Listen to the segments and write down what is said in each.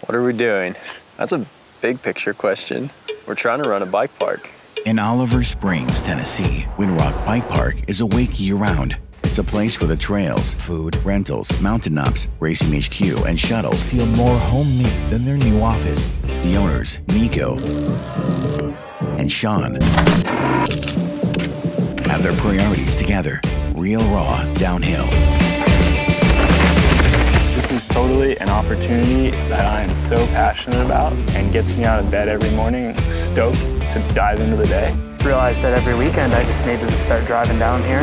What are we doing? That's a big picture question. We're trying to run a bike park. In Oliver Springs, Tennessee, Windrock Bike Park is awake year-round. It's a place where the trails, food, rentals, mountain ups, racing HQ, and shuttles feel more homemade than their new office. The owners, Neko and Sean, have their priorities together. Real raw downhill. This is totally an opportunity that I am so passionate about and gets me out of bed every morning stoked to dive into the day. Realized that every weekend I just needed to start driving down here.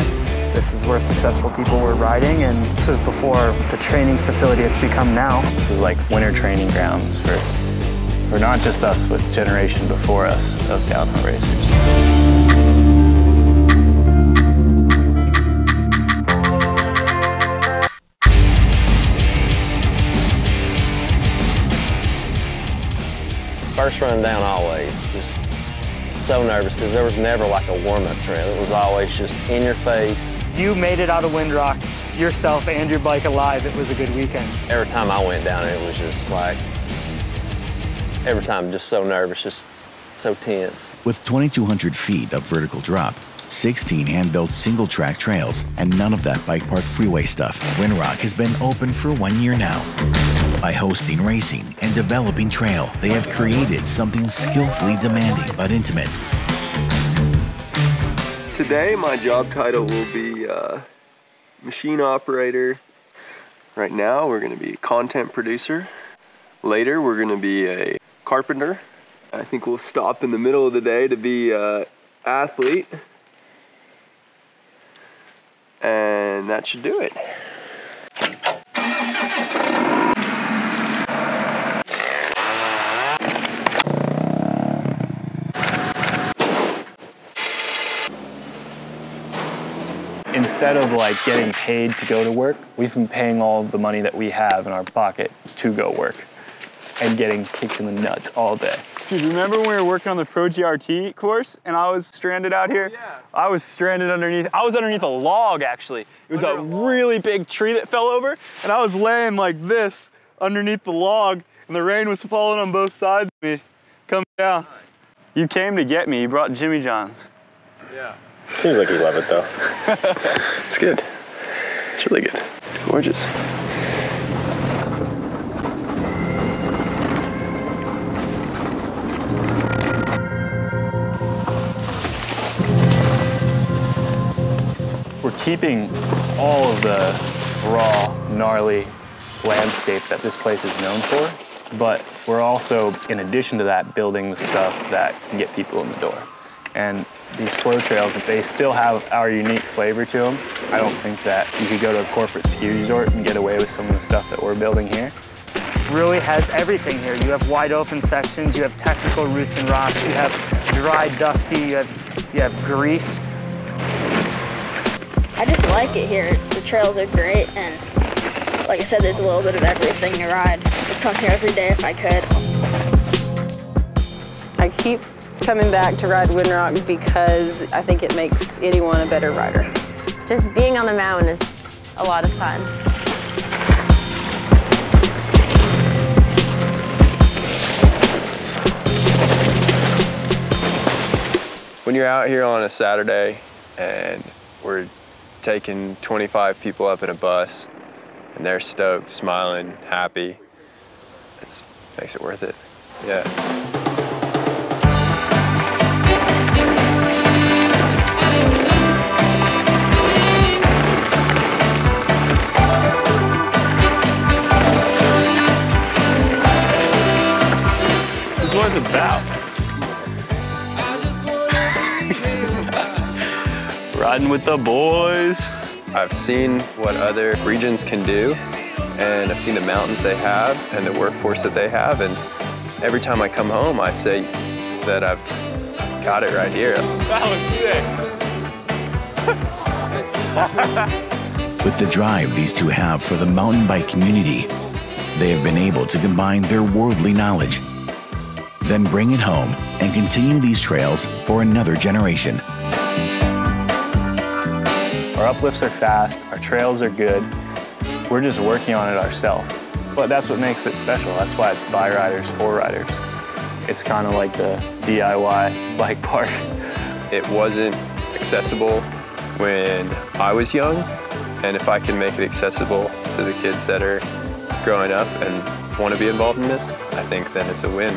This is where successful people were riding, and this was before the training facility it's become now. This is like winter training grounds for not just us, but generation before us of downhill racers. First run down always, just so nervous because there was never like a warm-up trail. It was always just in your face. You made it out of Windrock, yourself and your bike alive. It was a good weekend. Every time I went down it was just like, every time just so nervous, just so tense. With 2,200 feet of vertical drop, 16 hand-built single-track trails, and none of that bike park freeway stuff, Windrock has been open for 1 year now. By hosting racing and developing trail, they have created something skillfully demanding but intimate. Today, my job title will be machine operator. Right now, we're going to be a content producer. Later, we're going to be a carpenter. I think we'll stop in the middle of the day to be an athlete. And that should do it. Instead of like getting paid to go to work, we've been paying all of the money that we have in our pocket to go work and getting kicked in the nuts all day. Dude, remember when we were working on the Pro GRT course and I was stranded out here? Yeah. I was stranded underneath a log actually. It was a really big tree that fell over and I was laying like this underneath the log and the rain was falling on both sides of me. Come down. You came to get me, you brought Jimmy John's. Yeah. Seems like you love it though. It's good. It's really good. It's gorgeous. We're keeping all of the raw, gnarly landscape that this place is known for, but we're also, in addition to that, building the stuff that can get people in the door. And these flow trails, they still have our unique flavor to them. I don't think that you could go to a corporate ski resort and get away with some of the stuff that we're building here. Really has everything here. You have wide open sections, you have technical roots and rocks, you have dry, dusty, you have grease. I just like it here. The trails are great, and like I said, there's a little bit of everything to ride. I'd come here every day if I could. I keep coming back to ride Windrock because I think it makes anyone a better rider. Just being on the mountain is a lot of fun. When you're out here on a Saturday and we're taking 25 people up in a bus and they're stoked, smiling, happy, it makes it worth it. Yeah. This is what it's about. Riding with the boys. I've seen what other regions can do, and I've seen the mountains they have and the workforce that they have, and every time I come home, I say that I've got it right here. That was sick. With the drive these two have for the mountain bike community, they have been able to combine their worldly knowledge, then bring it home and continue these trails for another generation. Our uplifts are fast, our trails are good. We're just working on it ourselves. But that's what makes it special. That's why it's by riders, for riders. It's kind of like the DIY bike park. It wasn't accessible when I was young, and if I can make it accessible to the kids that are growing up and want to be involved in this, I think then it's a win.